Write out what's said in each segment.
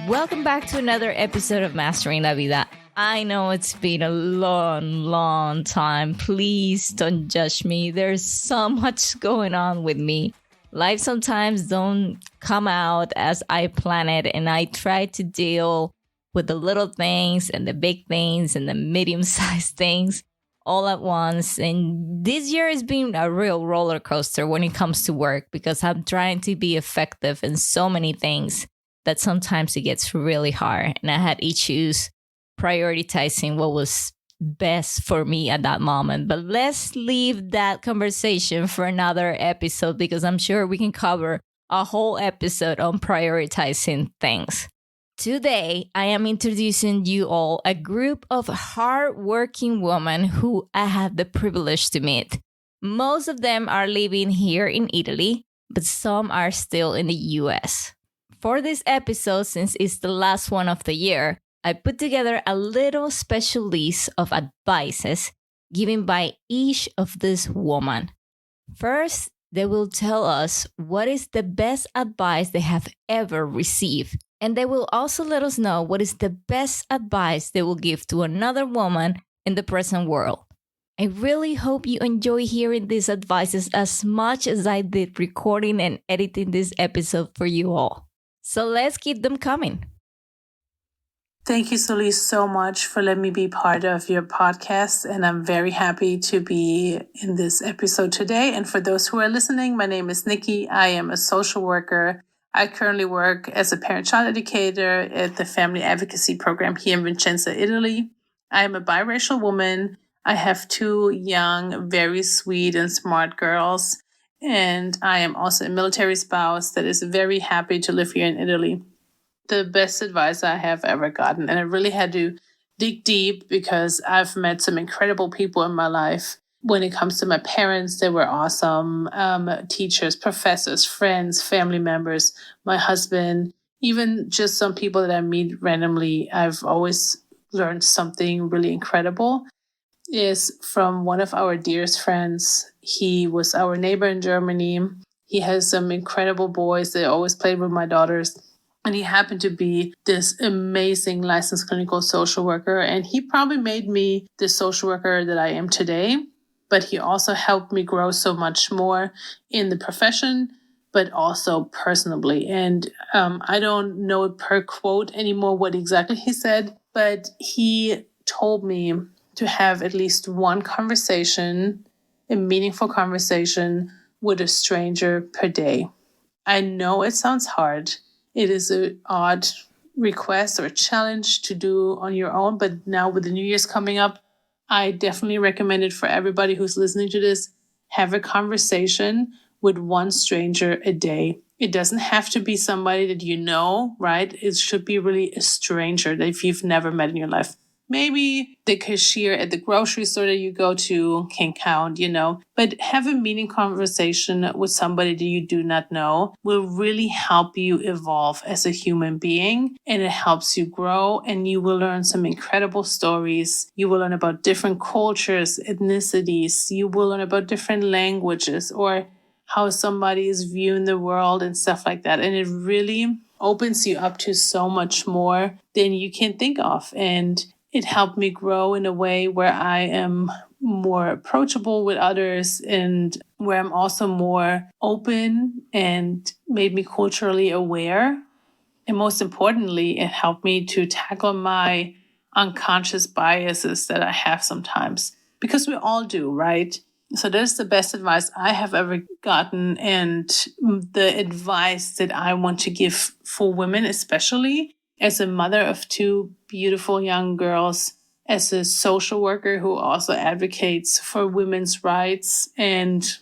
Welcome back to another episode of Mastering La Vida. I know it's been a long time. Please don't judge me. There's so much going on with me. Life sometimes don't come out as I plan it, and I try to deal with the little things and the big things and the medium-sized things all at once. And this year has been a real roller coaster when it comes to work because I'm trying to be effective in so many things that sometimes it gets really hard. And I had issues prioritizing what was best for me at that moment. But let's leave that conversation for another episode because I'm sure we can cover a whole episode on prioritizing things. Today, I am introducing you all a group of hardworking women who I have the privilege to meet. Most of them are living here in Italy, but some are still in the US. For this episode, since it's the last one of the year, I put together a little special list of advices given by each of this woman. First, they will tell us what is the best advice they have ever received. And they will also let us know what is the best advice they will give to another woman in the present world. I really hope you enjoy hearing these advices as much as I did recording and editing this episode for you all. So let's keep them coming. Thank you, Solis, so much for letting me be part of your podcast. And I'm very happy to be in this episode today. And for those who are listening, my name is Nikki. I am a social worker. I currently work as a parent-child educator at the Family Advocacy Program here in Vicenza, Italy. I am a biracial woman. I have 2 young, very sweet and smart girls. And I am also a military spouse that is very happy to live here in Italy. The best advice I have ever gotten, and I really had to dig deep because I've met some incredible people in my life. When it comes to my parents, they were awesome. Teachers, professors, friends, family members, my husband, even just some people that I meet randomly. I've always learned something really incredible. Is from one of our dearest friends. He was our neighbor in Germany. He has some incredible boys. They always played with my daughters. And he happened to be this amazing licensed clinical social worker. And he probably made me the social worker that I am today. But he also helped me grow so much more in the profession, but also personally. And I don't know per quote anymore what exactly he said, but he told me to have at least one conversation, a meaningful conversation with a stranger per day. I know it sounds hard. It is an odd request or a challenge to do on your own, but now with the New Year's coming up, I definitely recommend it for everybody who's listening to this. Have a conversation with one stranger a day. It doesn't have to be somebody that you know, right? It should be really a stranger that if you've never met in your life. Maybe the cashier at the grocery store that you go to can count, but have a meaningful conversation with somebody that you do not know will really help you evolve as a human being, and it helps you grow, and you will learn some incredible stories. You will learn about different cultures, ethnicities. You will learn about different languages or how somebody is viewing the world and stuff like that. And it really opens you up to so much more than you can think of. And it helped me grow in a way where I am more approachable with others and where I'm also more open and made me culturally aware. And most importantly, it helped me to tackle my unconscious biases that I have sometimes, because we all do, right? So that's the best advice I have ever gotten, and the advice that I want to give for women, especially as a mother of 2 beautiful young girls, as a social worker who also advocates for women's rights and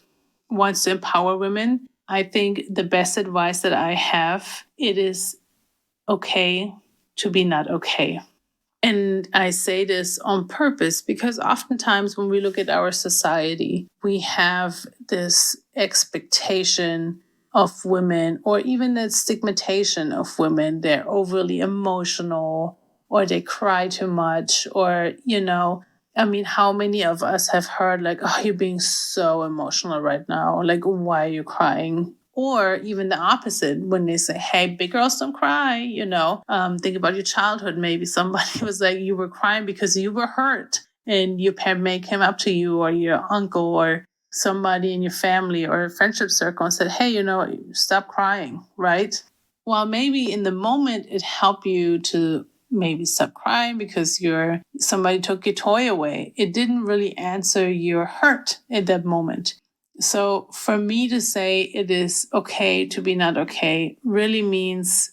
wants to empower women. I think the best advice that I have, it is okay to be not okay. And I say this on purpose because oftentimes when we look at our society, we have this expectation of women, or even that stigmatization of women. They're overly emotional, or they cry too much, or, how many of us have heard like, oh, you're being so emotional right now. Like, why are you crying? Or even the opposite, when they say, hey, big girls don't cry, think about your childhood. Maybe somebody was like, you were crying because you were hurt and your parent came up to you or your uncle or somebody in your family or a friendship circle and said, hey, stop crying, right? While maybe in the moment it helped you to maybe stop crying because somebody took your toy away, it didn't really answer your hurt at that moment. So for me to say it is okay to be not okay really means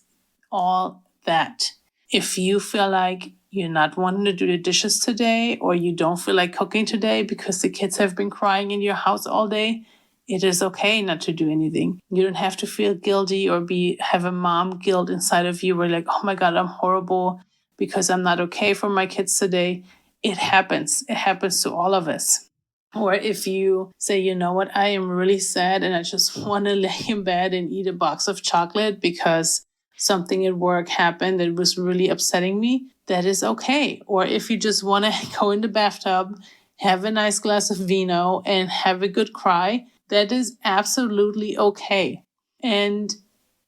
all that. If you feel like you're not wanting to do the dishes today, or you don't feel like cooking today because the kids have been crying in your house all day, it is okay not to do anything. You don't have to feel guilty or have a mom guilt inside of you where like, oh my God, I'm horrible because I'm not okay for my kids today. It happens. It happens to all of us. Or if you say, you know what, I am really sad and I just want to lay in bed and eat a box of chocolate because something at work happened that was really upsetting me, that is okay. Or if you just want to go in the bathtub, have a nice glass of vino and have a good cry, that is absolutely okay. And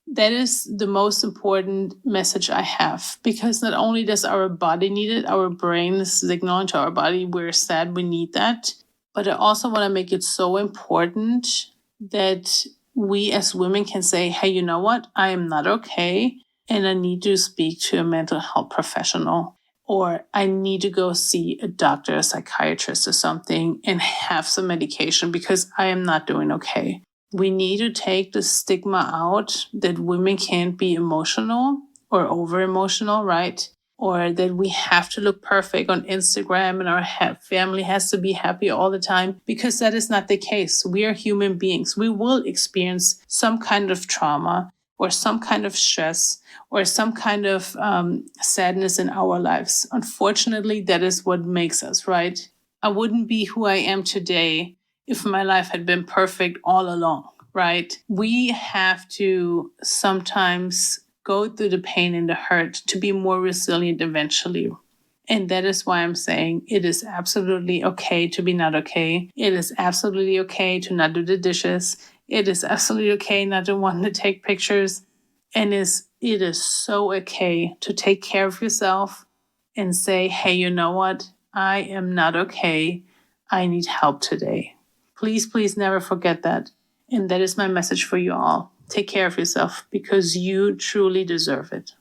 that is the most important message I have, because not only does our body need it, our brain is signaling to our body we're sad, we need that. But I also want to make it so important that we as women can say, hey, you know what? I am not okay. And I need to speak to a mental health professional. Or I need to go see a doctor, a psychiatrist or something and have some medication because I am not doing okay. We need to take the stigma out that women can't be emotional or over emotional, right? Or that we have to look perfect on Instagram and our family has to be happy all the time, because that is not the case. We are human beings. We will experience some kind of trauma or some kind of stress or some kind of sadness in our lives. Unfortunately, that is what makes us, right? I wouldn't be who I am today if my life had been perfect all along, right? We have to sometimes go through the pain and the hurt to be more resilient eventually. And that is why I'm saying it is absolutely okay to be not okay. It is absolutely okay to not do the dishes. It is absolutely okay not to want to take pictures. And it is so okay to take care of yourself and say, hey, you know what? I am not okay. I need help today. Please, please never forget that. And that is my message for you all. Take care of yourself because you truly deserve it.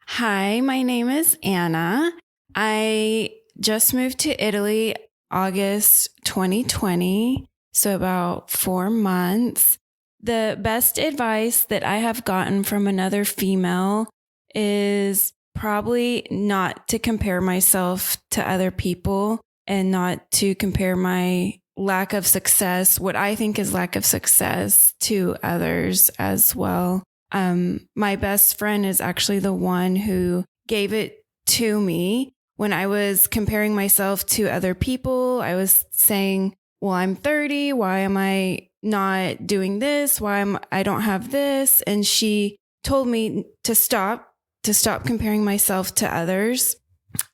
Hi, my name is Anna. I just moved to Italy August 2020, so about 4 months. The best advice that I have gotten from another female is probably not to compare myself to other people and not to compare my lack of success, what I think is lack of success, to others as well. My best friend is actually the one who gave it to me when I was comparing myself to other people. I was saying, well, I'm 30. Why am I not doing this? I don't have this? And she told me to stop comparing myself to others.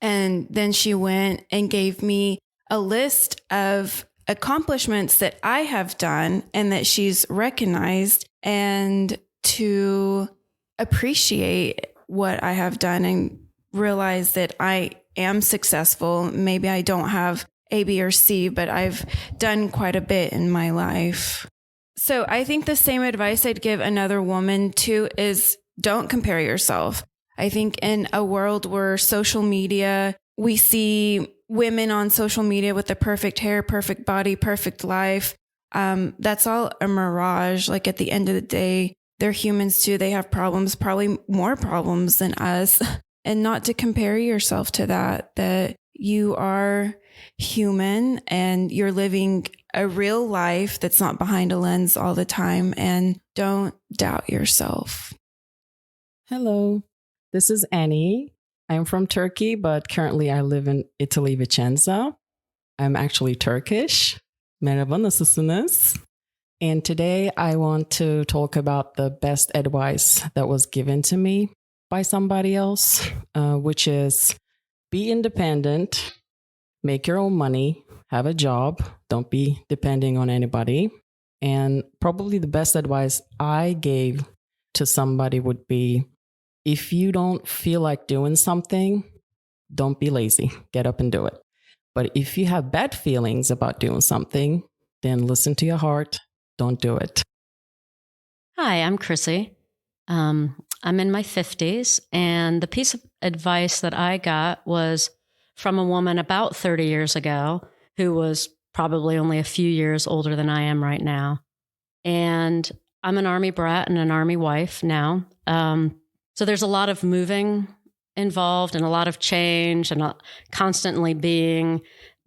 And then she went and gave me a list of accomplishments that I have done and that she's recognized, and to appreciate what I have done and realize that I am successful. Maybe I don't have A, B, or C, but I've done quite a bit in my life. So I think the same advice I'd give another woman too is don't compare yourself. I think in a world where social media, we see women on social media with the perfect hair, perfect body, perfect life. That's all a mirage. Like at the end of the day, they're humans too. They have problems, probably more problems than us. And not to compare yourself to that you are human and you're living a real life that's not behind a lens all the time. And don't doubt yourself. Hello, this is Annie. I'm from Turkey, but currently I live in Italy, Vicenza. I'm actually Turkish. Merhaba, nasılsınız? And today I want to talk about the best advice that was given to me by somebody else, which is be independent, make your own money, have a job, don't be depending on anybody. And probably the best advice I gave to somebody would be, if you don't feel like doing something, don't be lazy. Get up and do it. But if you have bad feelings about doing something, then listen to your heart. Don't do it. Hi, I'm Chrissy. I'm in my 50s, and the piece of advice that I got was from a woman about 30 years ago who was probably only a few years older than I am right now. And I'm an Army brat and an Army wife now. So there's a lot of moving involved and a lot of change and constantly being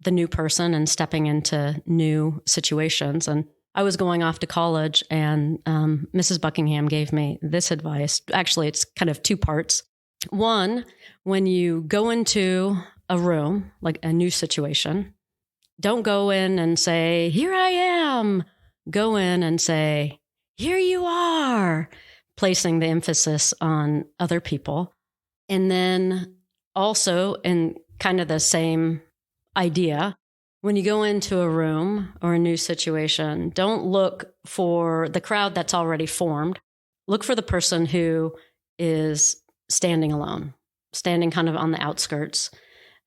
the new person and stepping into new situations. And I was going off to college, and Mrs. Buckingham gave me this advice. Actually, it's kind of two parts. One, when you go into a room, like a new situation, don't go in and say, "Here I am." Go in and say, "Here you are," placing the emphasis on other people. And then also, in kind of the same idea, when you go into a room or a new situation, don't look for the crowd that's already formed. Look for the person who is standing alone, standing kind of on the outskirts,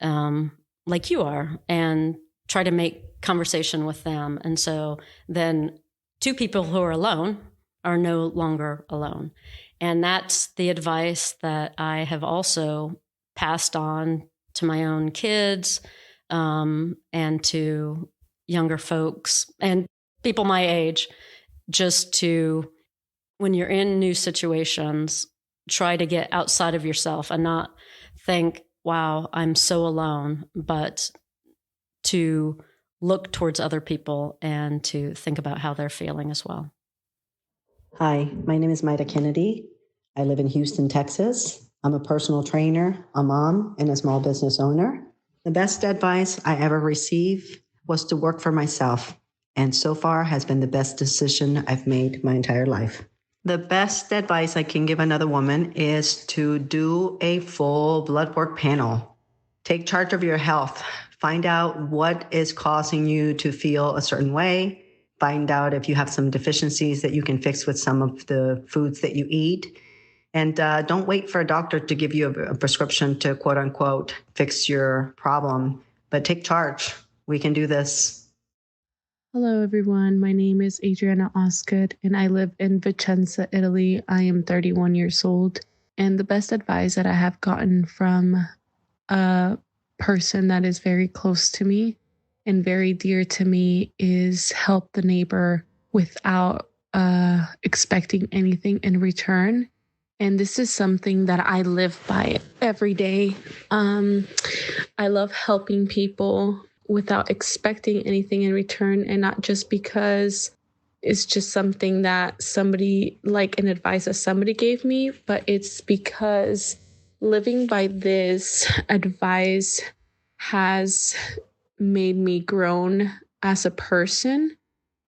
like you are, and try to make conversation with them. And so then two people who are alone are no longer alone. And that's the advice that I have also passed on to my own kids, and to younger folks and people my age, just to, when you're in new situations, try to get outside of yourself and not think, wow, I'm so alone, but to look towards other people and to think about how they're feeling as well. Hi, my name is Maida Kennedy. I live in Houston, Texas. I'm a personal trainer, a mom, and a small business owner. The best advice I ever received was to work for myself, and so far has been the best decision I've made my entire life. The best advice I can give another woman is to do a full blood work panel. Take charge of your health. Find out what is causing you to feel a certain way. Find out if you have some deficiencies that you can fix with some of the foods that you eat. And don't wait for a doctor to give you a prescription to, quote unquote, fix your problem, but take charge. We can do this. Hello, everyone. My name is Adriana Osgood, and I live in Vicenza, Italy. I am 31 years old. And the best advice that I have gotten from a person that is very close to me and very dear to me is help the neighbor without expecting anything in return. And this is something that I live by every day. I love helping people without expecting anything in return, and not just because it's just something that somebody, like an advice that somebody gave me, but it's because living by this advice has made me grown as a person.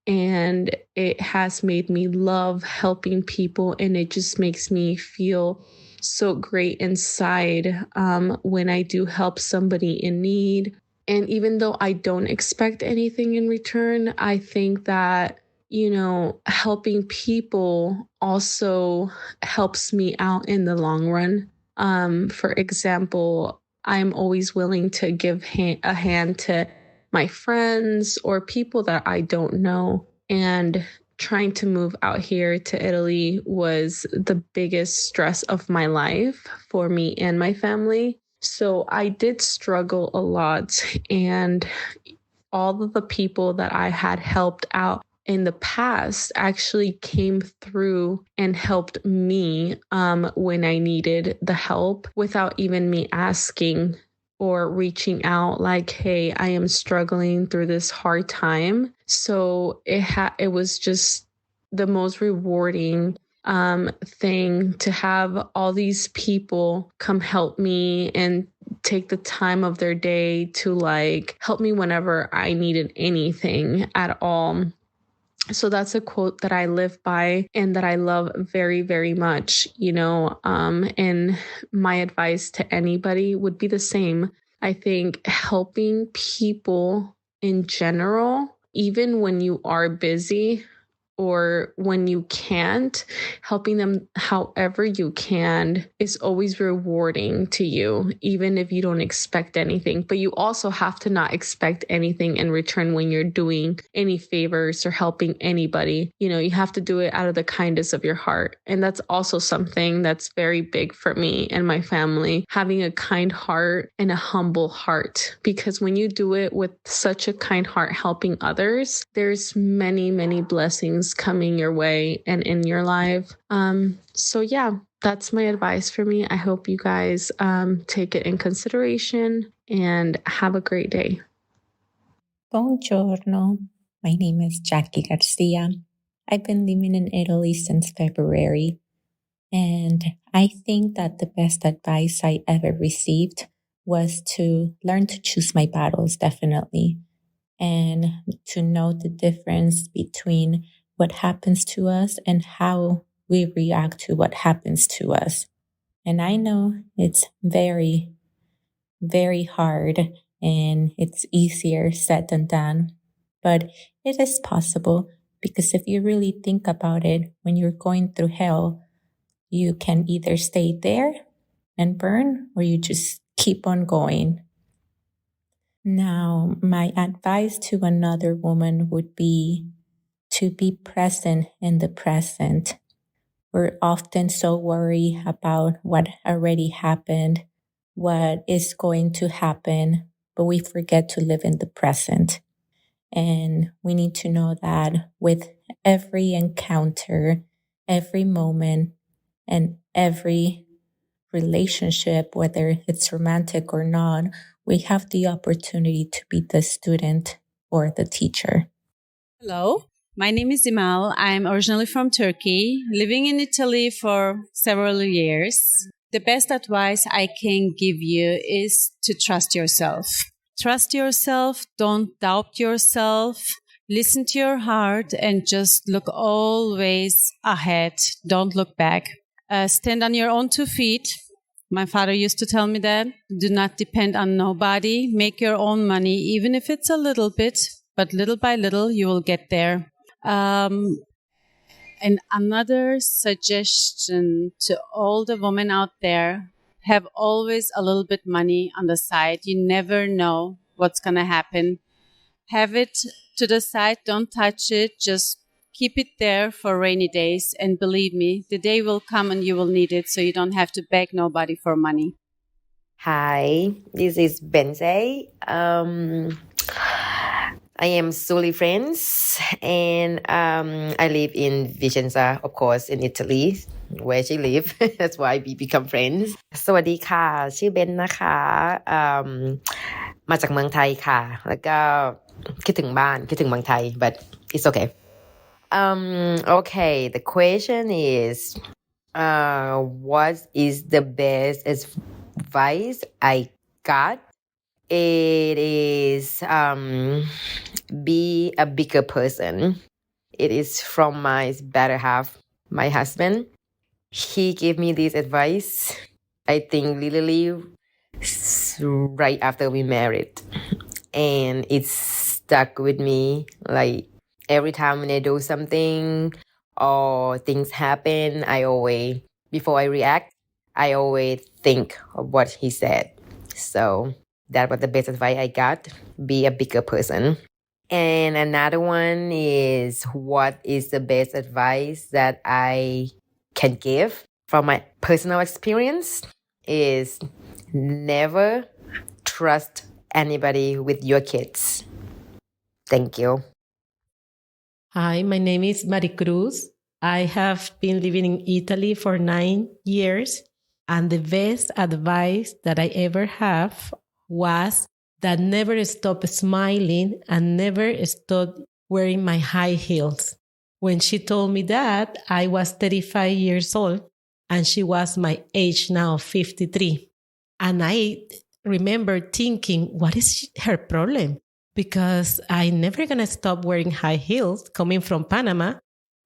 And it has made me love helping people, and it just makes me feel so great inside when I do help somebody in need. And even though I don't expect anything in return, I think that, you know, helping people also helps me out in the long run. For example, I'm always willing to give a hand to my friends or people that I don't know. And trying to move out here to Italy was the biggest stress of my life for me and my family. So I did struggle a lot, and all of the people that I had helped out in the past actually came through and helped me when I needed the help without even me asking or reaching out like, hey, I am struggling through this hard time. So it was just the most rewarding thing to have all these people come help me and take the time of their day to like help me whenever I needed anything at all. So that's a quote that I live by and that I love very, very much, you know, and my advice to anybody would be the same. I think helping people in general, even when you are busy, or when you can't, helping them however you can is always rewarding to you, even if you don't expect anything. But you also have to not expect anything in return when you're doing any favors or helping anybody. You know, you have to do it out of the kindness of your heart. And that's also something that's very big for me and my family, having a kind heart and a humble heart. Because when you do it with such a kind heart, helping others, there's many, many blessings coming your way and in your life. So yeah, that's my advice for me. I hope you guys take it in consideration and have a great day. Buongiorno. My name is Jackie Garcia. I've been living in Italy since February, and I think that the best advice I ever received was to learn to choose my battles, definitely, and to know the difference between what happens to us and how we react to what happens to us. And I know it's very, very hard and it's easier said than done, but it is possible because if you really think about it, when you're going through hell, you can either stay there and burn or you just keep on going. Now, my advice to another woman would be to be present in the present. We're often so worried about what already happened, what is going to happen, but we forget to live in the present. And we need to know that with every encounter, every moment, and every relationship, whether it's romantic or not, we have the opportunity to be the student or the teacher. Hello, my name is Imal. I'm originally from Turkey, living in Italy for several years. The best advice I can give you is to trust yourself. Trust yourself, don't doubt yourself, listen to your heart and just look always ahead. Don't look back. Stand on your own 2 feet. My father used to tell me that. Do not depend on nobody. Make your own money, even if it's a little bit, but little by little you will get there. And another suggestion to all the women out there, have always a little bit money on the side. You never know what's going to happen. Have it to the side. Don't touch it. Just keep it there for rainy days. And believe me, the day will come and you will need it. So you don't have to beg nobody for money. Hi, this is Benze. I am Suli Friends, and I live in Vicenza, of course, in Italy, where she lives. That's why we become friends. สวัสดีค่ะ ชื่อเบนนะคะมาจากเมืองไทยค่ะ แล้วก็คิดถึงบ้าน คิดถึงเมืองไทย but it's okay. Okay, the question is, what is the best advice I got? It is be a bigger person. It is from my better half, my husband. He gave me this advice, I think literally right after we married. And it stuck with me. Like every time when I do something or things happen, before I react, I always think of what he said. So that was the best advice I got. Be a bigger person. And another one is, what is the best advice that I can give from my personal experience is never trust anybody with your kids. Thank you. Hi, my name is Maricruz. I have been living in Italy for 9 years, and the best advice that I ever have was that never stop smiling and never stop wearing my high heels. When she told me that, I was 35 years old and she was my age now, 53. And I remember thinking, what is her problem? Because I never going to stop wearing high heels coming from Panama.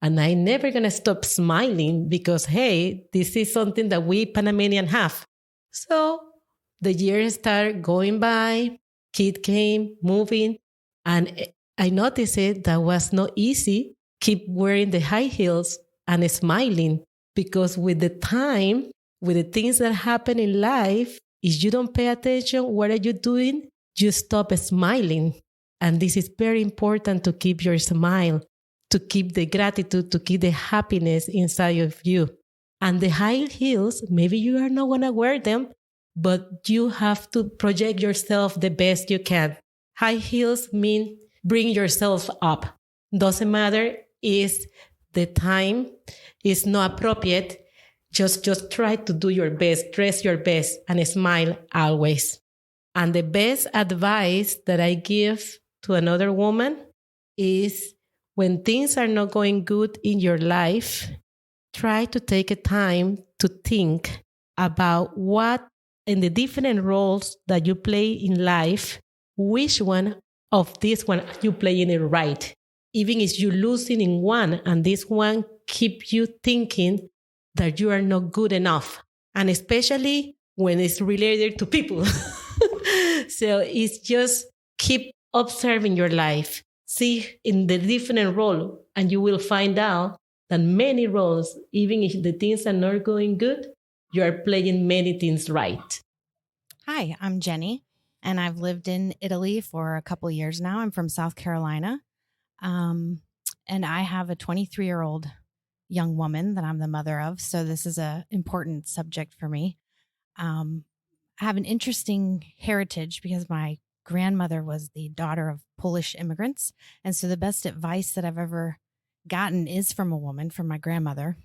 And I never going to stop smiling because, hey, this is something that we Panamanian have. So the years started going by, kid came, moving, and I noticed it that was not easy keep wearing the high heels and smiling, because with the time, with the things that happen in life, if you don't pay attention, what are you doing? You stop smiling. And this is very important, to keep your smile, to keep the gratitude, to keep the happiness inside of you. And the high heels, maybe you are not going to wear them, but you have to project yourself the best you can. High heels mean bring yourself up. Doesn't matter if the time is not appropriate. Just try to do your best, dress your best, and smile always. And the best advice that I give to another woman is, when things are not going good in your life, try to take a time to think about what, in the different roles that you play in life, which one of this one you playing it right. Even if you're losing in one, and this one keep you thinking that you are not good enough. And especially when it's related to people. So it's just keep observing your life. See in the different role, and you will find out that many roles, even if the things are not going good, you are playing many things right. Hi, I'm Jenny, and I've lived in Italy for a couple of years now. I'm from South Carolina, and I have a 23-year-old young woman that I'm the mother of, so this is an important subject for me. I have an interesting heritage because my grandmother was the daughter of Polish immigrants, and so the best advice that I've ever gotten is from a woman, from my grandmother.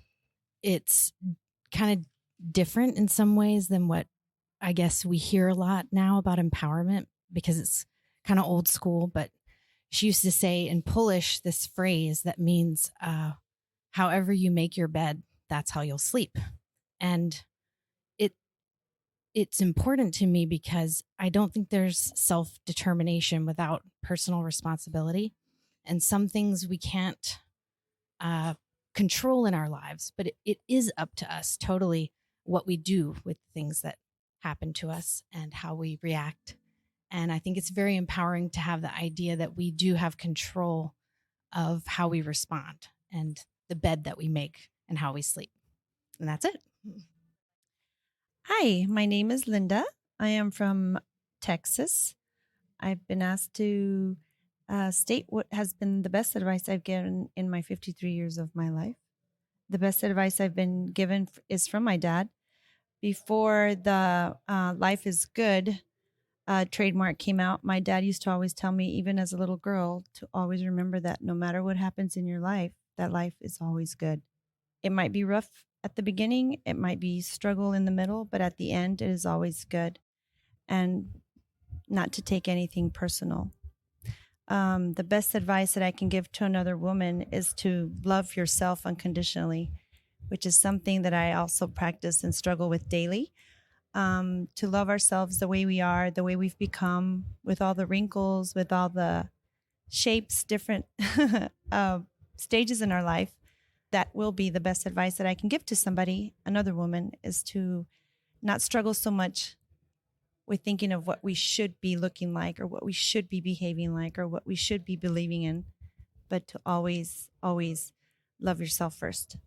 It's kind of different in some ways than what I guess we hear a lot now about empowerment, because it's kind of old school. But she used to say in Polish this phrase that means, however you make your bed, that's how you'll sleep. And it's important to me because I don't think there's self-determination without personal responsibility. And some things we can't control in our lives, but it is up to us totally what we do with things that happen to us and how we react. And I think it's very empowering to have the idea that we do have control of how we respond and the bed that we make and how we sleep. And that's it. Hi, my name is Linda. I am from Texas. I've been asked to state what has been the best advice I've given in my 53 years of my life. The best advice I've been given is from my dad. Before the Life is Good trademark came out, my dad used to always tell me, even as a little girl, to always remember that no matter what happens in your life, that life is always good. It might be rough at the beginning, it might be struggle in the middle, but at the end, it is always good. And not to take anything personal. The best advice that I can give to another woman is to love yourself unconditionally, which is something that I also practice and struggle with daily. To love ourselves the way we are, the way we've become, with all the wrinkles, with all the shapes, different stages in our life. That will be the best advice that I can give to somebody, another woman, is to not struggle so much with thinking of what we should be looking like or what we should be behaving like or what we should be believing in, but to always, always love yourself first.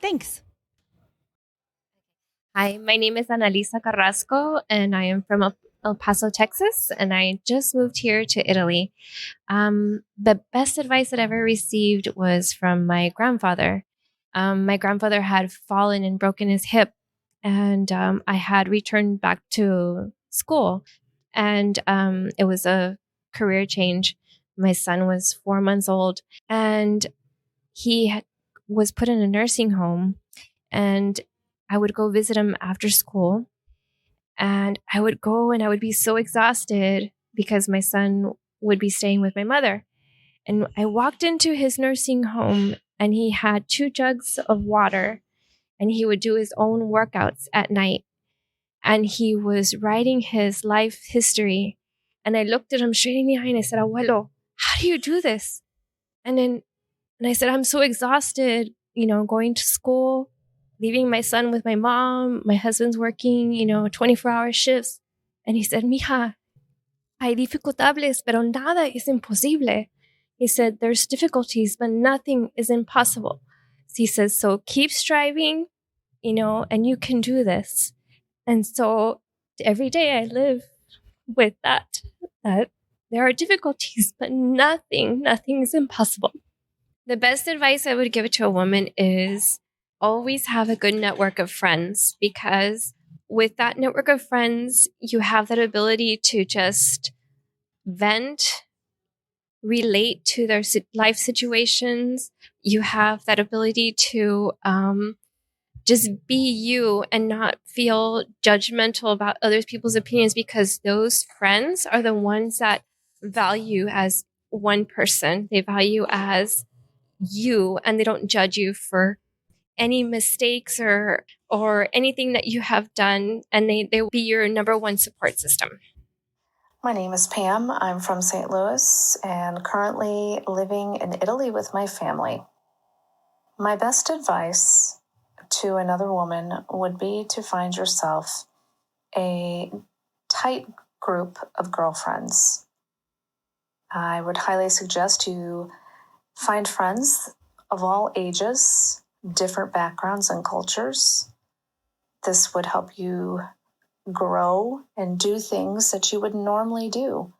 Thanks. Hi, my name is Analisa Carrasco, and I am from El Paso, Texas, and I just moved here to Italy. The best advice that I ever received was from my grandfather. My grandfather had fallen and broken his hip, and I had returned back to school, and it was a career change. My son was 4 months old, and he was put in a nursing home, and I would go visit him after school, and I would go and I would be so exhausted because my son would be staying with my mother. And I walked into his nursing home, and he had 2 jugs of water, and he would do his own workouts at night. And he was writing his life history. And I looked at him straight in the eye and I said, Abuelo, how do you do this? And I said, I'm so exhausted, going to school, leaving my son with my mom, my husband's working, 24-hour shifts. And he said, Mija, hay dificultades, pero nada es imposible. He said, there's difficulties, but nothing is impossible. He says, so keep striving, and you can do this. And so every day I live with that there are difficulties, but nothing is impossible. The best advice I would give to a woman is always have a good network of friends, because with that network of friends, you have that ability to just vent, relate to their life situations. You have that ability to just be you and not feel judgmental about other people's opinions, because those friends are the ones that value as one person. They value as you, and they don't judge you for any mistakes or anything that you have done, and they will be your number one support system. My name is Pam. I'm from St. Louis and currently living in Italy with my family. My best advice to another woman would be to find yourself a tight group of girlfriends. I would highly suggest you find friends of all ages, different backgrounds and cultures. This would help you grow and do things that you would normally do.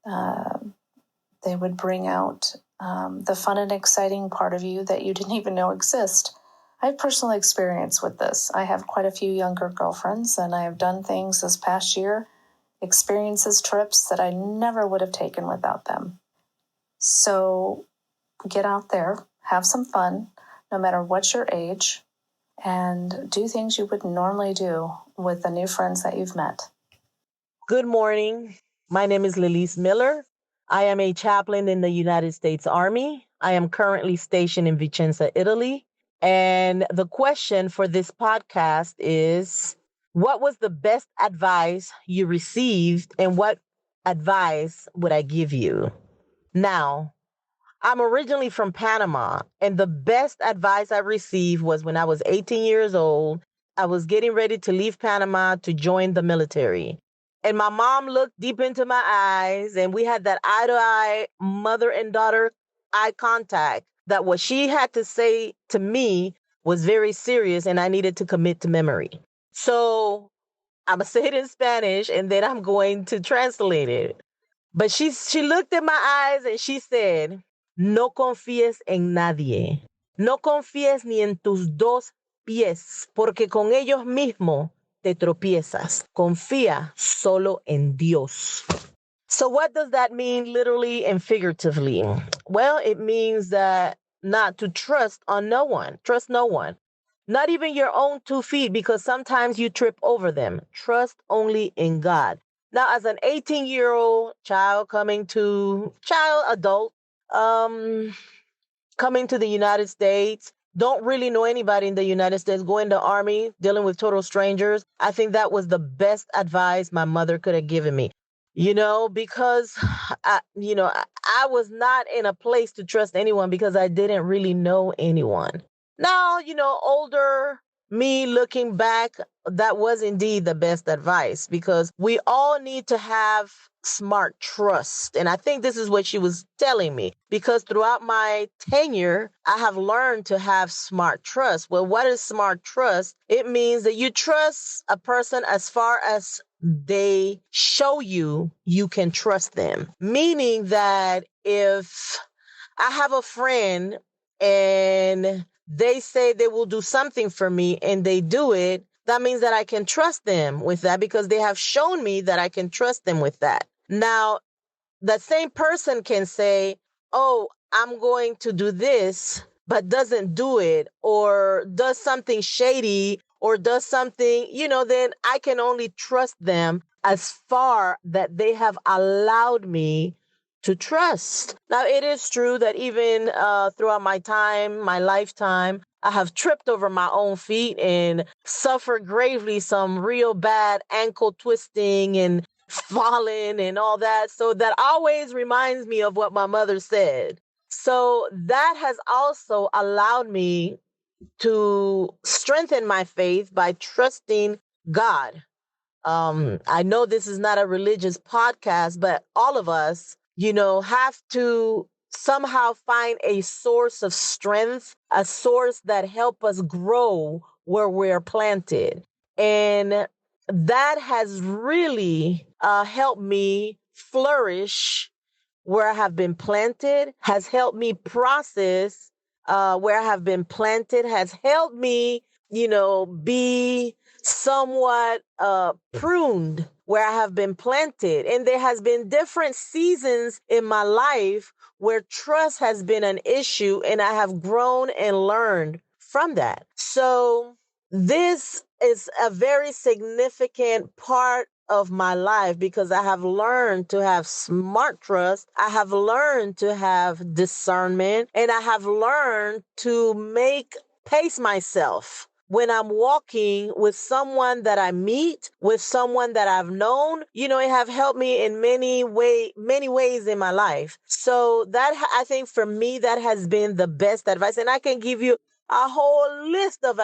They would bring out the fun and exciting part of you that you didn't even know exist. I have personal experience with this. I have quite a few younger girlfriends, and I have done things this past year, experiences, trips that I never would have taken without them. So get out there, have some fun, no matter what your age, and do things you wouldn't normally do with the new friends that you've met. Good morning. My name is Lilise Miller. I am a chaplain in the United States Army. I am currently stationed in Vicenza, Italy. And the question for this podcast is, what was the best advice you received, and what advice would I give you? Now, I'm originally from Panama, and the best advice I received was when I was 18 years old. I was getting ready to leave Panama to join the military. And my mom looked deep into my eyes, and we had that eye-to-eye mother and daughter eye contact, that what she had to say to me was very serious, and I needed to commit to memory. So I'm going to say it in Spanish, and then I'm going to translate it. But she looked in my eyes and she said, no confíes en nadie. No confíes ni en tus dos pies, porque con ellos mismos te tropiezas. Confía solo en Dios. So what does that mean literally and figuratively? Well, it means that not to trust on no one. Trust no one. Not even your own 2 feet, because sometimes you trip over them. Trust only in God. Now, as an 18-year-old adult, coming to the United States, don't really know anybody in the United States, going to Army, dealing with total strangers. I think that was the best advice my mother could have given me. Because I was not in a place to trust anyone because I didn't really know anyone. Now, older me looking back, that was indeed the best advice, because we all need to have smart trust. And I think this is what she was telling me, because throughout my tenure, I have learned to have smart trust. Well, what is smart trust? It means that you trust a person as far as they show you can trust them. Meaning that if I have a friend and they say they will do something for me and they do it, that means that I can trust them with that, because they have shown me that I can trust them with that. Now, that same person can say, oh, I'm going to do this, but doesn't do it, or does something shady, or does something, then I can only trust them as far that they have allowed me to trust. Now, it is true that even throughout my lifetime, I have tripped over my own feet and suffered gravely some real bad ankle twisting and falling and all that. So that always reminds me of what my mother said. So that has also allowed me to strengthen my faith by trusting God. I know this is not a religious podcast, but all of us, have to somehow find a source of strength, a source that help us grow where we're planted. And that has really helped me flourish where I have been planted, has helped me process where I have been planted, has helped me, be somewhat pruned where I have been planted. And there has been different seasons in my life where trust has been an issue, and I have grown and learned from that. So this is a very significant part of my life because I have learned to have smart trust. I have learned to have discernment, and I have learned to pace myself when I'm walking with someone that I meet, with someone that I've known. It have helped me in many ways in my life. So that, I think for me, that has been the best advice. And I can give you a whole list of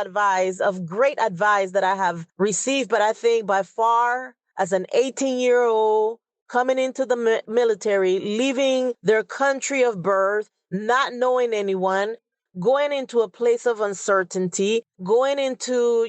great advice that I have received. But I think by far, as an 18-year-old coming into the military, leaving their country of birth, not knowing anyone, going into a place of uncertainty, going into,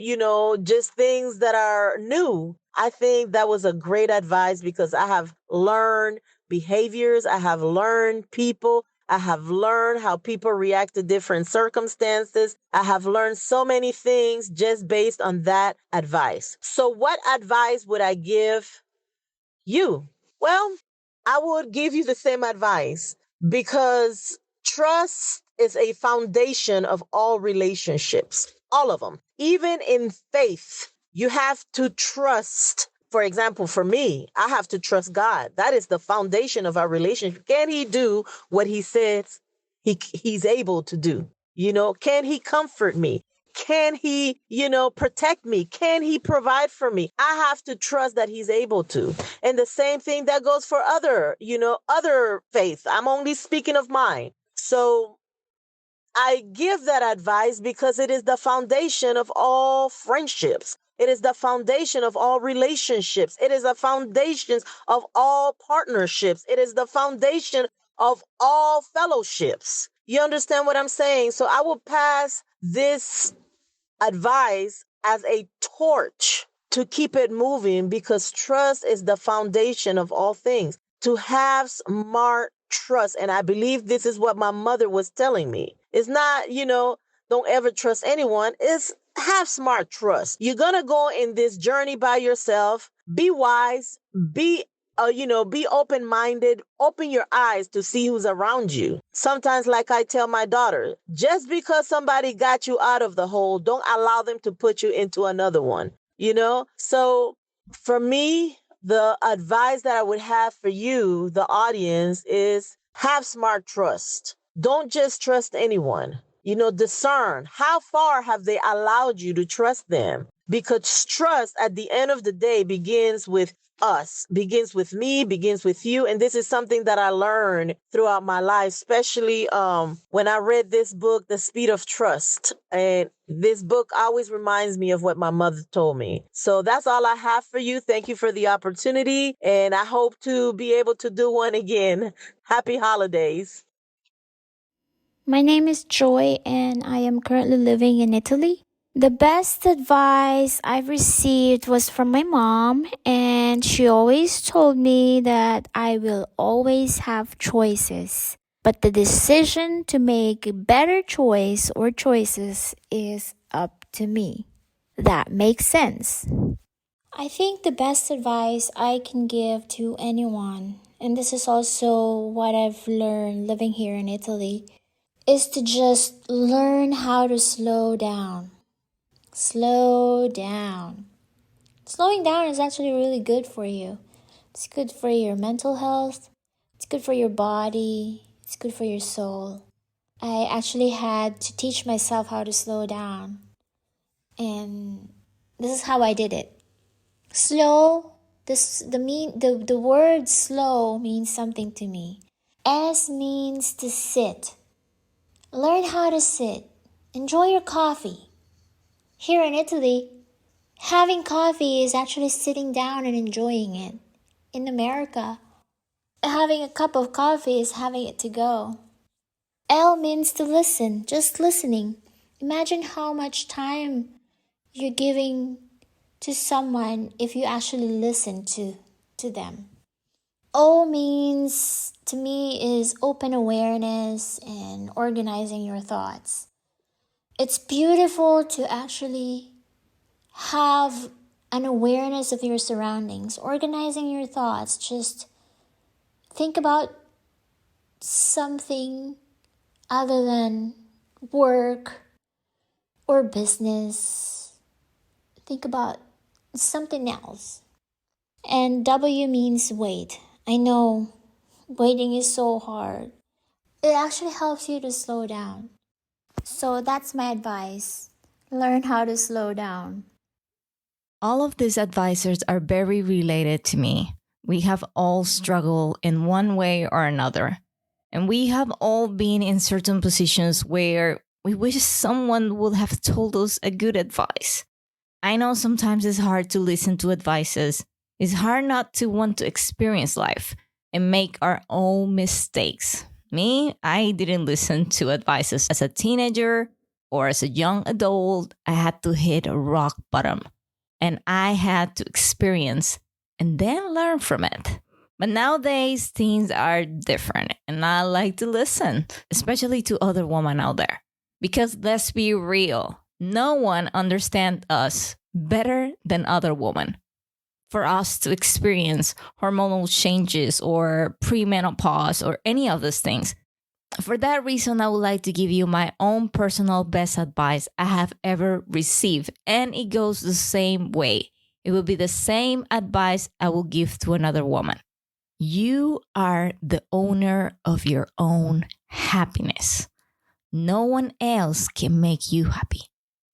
just things that are new. I think that was a great advice because I have learned behaviors. I have learned people. I have learned how people react to different circumstances. I have learned so many things just based on that advice. So what advice would I give you? Well, I would give you the same advice because trust is a foundation of all relationships, all of them. Even in faith, you have to trust. For example, for me, I have to trust God. That is the foundation of our relationship. Can he do what he says he's able to do? Can he comfort me? Can he, protect me? Can he provide for me? I have to trust that he's able to. And the same thing that goes for other faiths. I'm only speaking of mine. So I give that advice because it is the foundation of all friendships. It is the foundation of all relationships. It is the foundation of all partnerships. It is the foundation of all fellowships. You understand what I'm saying? So I will pass this advice as a torch to keep it moving because trust is the foundation of all things. To have smart trust. And I believe this is what my mother was telling me. It's not, don't ever trust anyone. It's have smart trust. You're going to go in this journey by yourself. Be wise. Be open-minded. Open your eyes to see who's around you. Sometimes, like I tell my daughter, just because somebody got you out of the hole, don't allow them to put you into another one. So for me, the advice that I would have for you, the audience, is have smart trust. Don't just trust anyone. Discern how far have they allowed you to trust them? Because trust at the end of the day begins with us, begins with me, begins with you. And this is something that I learned throughout my life, especially when I read this book, The Speed of Trust. And this book always reminds me of what my mother told me. So that's all I have for you. Thank you for the opportunity. And I hope to be able to do one again. Happy holidays. My name is Joy, and I am currently living in Italy. The best advice I've received was from my mom, and she always told me that I will always have choices. But the decision to make a better choice or choices is up to me. That makes sense. I think the best advice I can give to anyone, and this is also what I've learned living here in Italy, is to just learn how to slow down. Slow down. Slowing down is actually really good for you. It's good for your mental health. It's good for your body. It's good for your soul. I actually had to teach myself how to slow down. And this is how I did it. Slow, the word slow means something to me. S means to sit. Learn how to sit. Enjoy your coffee. Here in Italy, having coffee is actually sitting down and enjoying it. In America, having a cup of coffee is having it to go. L means to listen, just listening. Imagine how much time you're giving to someone if you actually listen to them. O means to me is open awareness and organizing your thoughts. It's beautiful to actually have an awareness of your surroundings, organizing your thoughts. Just think about something other than work or business. Think about something else. And W means wait. I know waiting is so hard. It actually helps you to slow down. So that's my advice. Learn how to slow down. All of these advisors are very related to me. We have all struggled in one way or another. And we have all been in certain positions where we wish someone would have told us a good advice. I know sometimes it's hard to listen to advices. It's hard not to want to experience life and make our own mistakes. Me, I didn't listen to advices as a teenager or as a young adult. I had to hit a rock bottom and I had to experience and then learn from it. But nowadays, things are different and I like to listen, especially to other women out there. Because let's be real, no one understands us better than other women. For us to experience hormonal changes or premenopause or any of those things. For that reason, I would like to give you my own personal best advice I have ever received. And it goes the same way. It will be the same advice I will give to another woman. You are the owner of your own happiness. No one else can make you happy.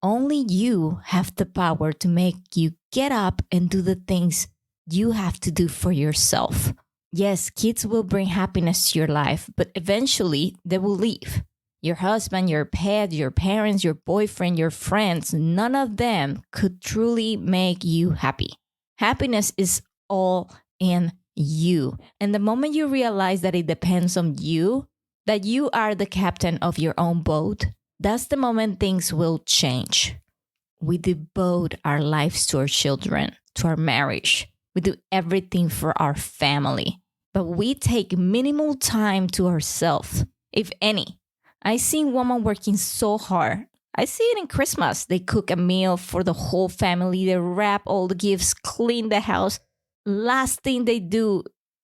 Only you have the power to make you get up and do the things you have to do for yourself. Yes, kids will bring happiness to your life, but eventually they will leave. Your husband, your pet, your parents, your boyfriend, your friends, none of them could truly make you happy. Happiness is all in you. And the moment you realize that it depends on you, that you are the captain of your own boat, that's the moment things will change. We devote our lives to our children, to our marriage. We do everything for our family. But we take minimal time to ourselves, if any. I see women working so hard. I see it in Christmas. They cook a meal for the whole family. They wrap all the gifts, clean the house. Last thing they do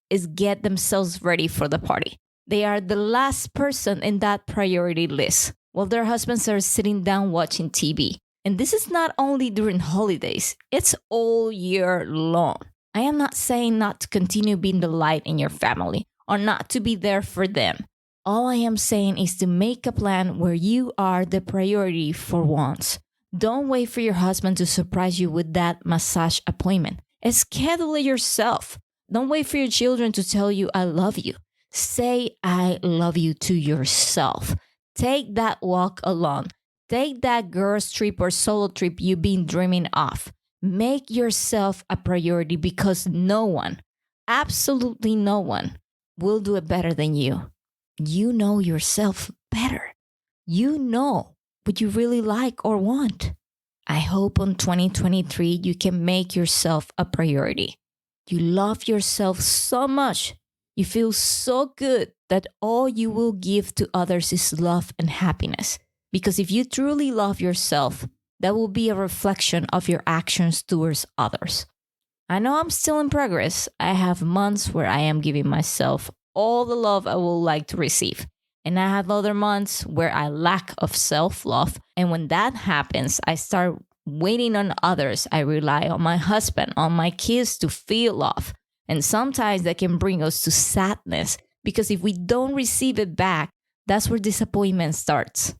is get themselves ready for the party. They are the last person in that priority list, while their husbands are sitting down watching TV. And this is not only during holidays, it's all year long. I am not saying not to continue being the light in your family or not to be there for them. All I am saying is to make a plan where you are the priority for once. Don't wait for your husband to surprise you with that massage appointment. Schedule it yourself. Don't wait for your children to tell you, I love you. Say, I love you to yourself. Take that walk alone. Take that girls trip or solo trip you've been dreaming of. Make yourself a priority because no one, absolutely no one, will do it better than you. You know yourself better. You know what you really like or want. I hope in 2023 you can make yourself a priority. You love yourself so much. You feel so good that all you will give to others is love and happiness. Because if you truly love yourself, that will be a reflection of your actions towards others. I know I'm still in progress. I have months where I am giving myself all the love I would like to receive. And I have other months where I lack of self-love. And when that happens, I start waiting on others. I rely on my husband, on my kids to feel love. And sometimes that can bring us to sadness because if we don't receive it back, that's where disappointment starts.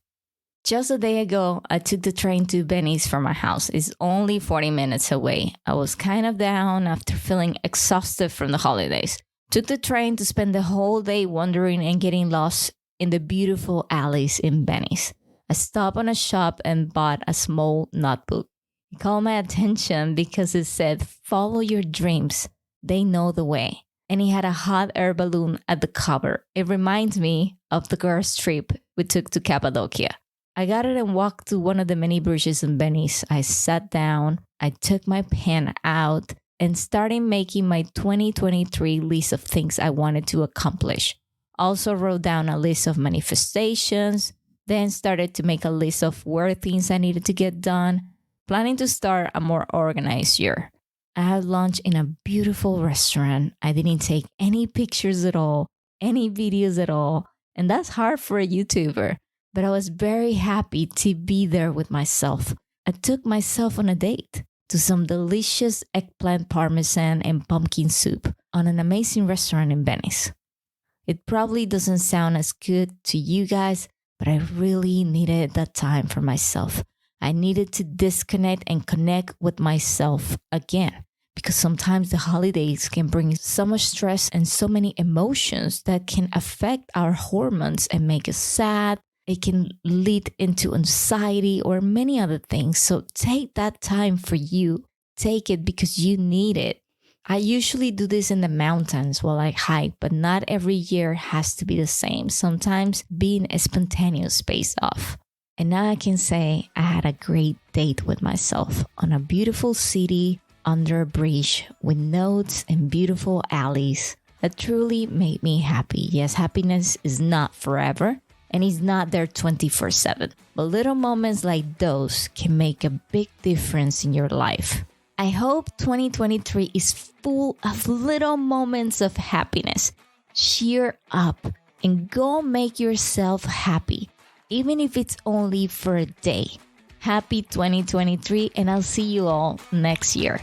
Just a day ago, I took the train to Venice from my house. It's only 40 minutes away. I was kind of down after feeling exhausted from the holidays. Took the train to spend the whole day wandering and getting lost in the beautiful alleys in Venice. I stopped on a shop and bought a small notebook. It caught my attention because it said, follow your dreams. They know the way. and it had a hot air balloon at the cover. It reminds me of the girls' trip we took to Cappadocia. I got it and walked to one of the many bridges in Venice. I sat down, I took my pen out, and started making my 2023 list of things I wanted to accomplish. Also wrote down a list of manifestations, then started to make a list of where things I needed to get done, planning to start a more organized year. I had lunch in a beautiful restaurant. I didn't take any pictures at all, any videos at all, and that's hard for a YouTuber. But I was very happy to be there with myself. I took myself on a date to some delicious eggplant parmesan and pumpkin soup on an amazing restaurant in Venice. It probably doesn't sound as good to you guys, but I really needed that time for myself. I needed to disconnect and connect with myself again, because sometimes the holidays can bring so much stress and so many emotions that can affect our hormones and make us sad. It can lead into anxiety or many other things. So take that time for you. Take it because you need it. I usually do this in the mountains while I hike, but not every year has to be the same. Sometimes being spontaneous pays off. And now I can say I had a great date with myself on a beautiful city under a bridge with notes and beautiful alleys that truly made me happy. Yes, happiness is not forever. And he's not there 24/7. But little moments like those can make a big difference in your life. I hope 2023 is full of little moments of happiness. Cheer up and go make yourself happy, even if it's only for a day. Happy 2023, and I'll see you all next year.